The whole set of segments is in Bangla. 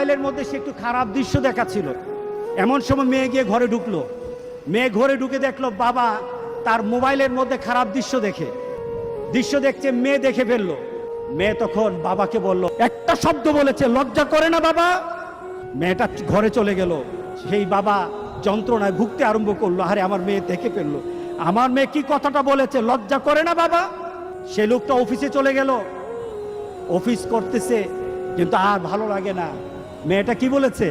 মোবাইলের মধ্যে সে একটু খারাপ দৃশ্য দেখাচ্ছিল। এমন সময় মেয়ে গিয়ে ঘরে ঢুকলো। মেয়ে ঘরে ঢুকে দেখলো বাবা তার মোবাইলের মধ্যে খারাপ দৃশ্য দেখছে, মেয়ে দেখে ফেললো। মেয়ে তখন বাবাকে বলল, একটা শব্দ বলেছে, লজ্জা করে না বাবা? মেয়েটা ঘরে চলে গেল। সেই বাবা যন্ত্রণায় ভুগতে আরম্ভ করলো, আরে আমার মেয়ে দেখে ফেললো, আমার মেয়ে কি কথাটা বলেছে, লজ্জা করে না বাবা? সে লোকটা অফিসে চলে গেল, অফিস করতেছে, কিন্তু আর ভালো লাগে না। মেয়েটা কি বলেছে,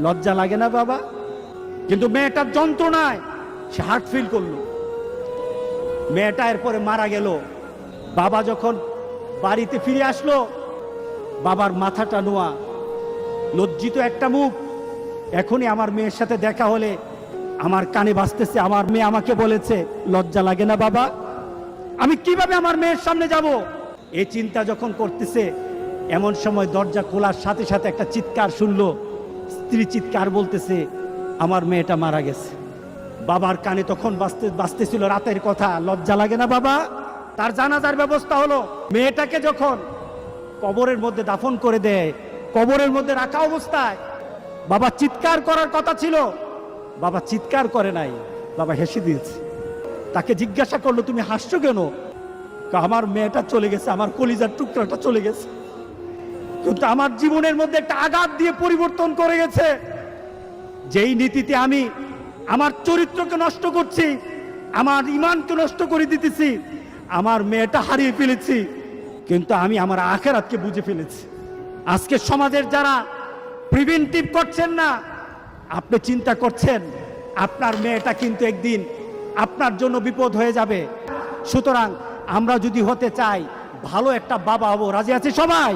লজ্জা লাগে না বাবা? কিন্তু মেয়েটার যন্ত্রণায় সে হার্ট ফিল করলো। মেয়েটা এরপরে মারা গেল। বাবা যখন বাড়িতে ফিরে আসলো, বাবার মাথাটা নোয়া, লজ্জিত একটা মুখ। এখনই আমার মেয়ের সাথে দেখা হলে আমার কানে বাজতেছে, আমার মেয়ে আমাকে বলেছে, লজ্জা লাগে না বাবা? আমি কিভাবে আমার মেয়ের সামনে যাব? এই চিন্তা যখন করতেছে, এমন সময় দরজা খোলার সাথে সাথে একটা চিৎকার শুনলো। স্ত্রী চিৎকার বলতেছে, আমার মেয়েটা মারা গেছে। বাবার কানে তখন বাজতেছিল রাতের কথা, লজ্জা লাগে না বাবা? তার জানাজার ব্যবস্থা হলো। মেয়েটাকে যখন কবরের মধ্যে দাফন করে দেয়, কবরের মধ্যে রাখা অবস্থায় বাবা চিৎকার করার কথা ছিল, বাবা চিৎকার করে নাই, বাবা হেসে দিয়েছে। তাকে জিজ্ঞাসা করলো, তুমি হাসছো কেন? আমার মেয়েটা চলে গেছে, আমার কলিজার টুকরাটা চলে গেছে, কিন্তু আমার জীবনের মধ্যে একটা আঘাত দিয়ে পরিবর্তন করে গেছে। যেই নীতিতে আমি আমার চরিত্রকে নষ্ট করছি, আমার ঈমানকে নষ্ট করে দিতেছি, আমার মেয়েটা হারিয়ে ফেলেছি, কিন্তু আমি আমার আখিরাতকে বুঝে ফেলেছি। আজকে সমাজের যারা প্রিভেন্টিভ করছেন না, আপনি চিন্তা করছেন আপনার মেয়েটা কিন্তু একদিন আপনার জন্য বিপদ হয়ে যাবে। সুতরাং আমরা যদি হতে চাই ভালো একটা বাবা হবো, রাজি আছি সবাই?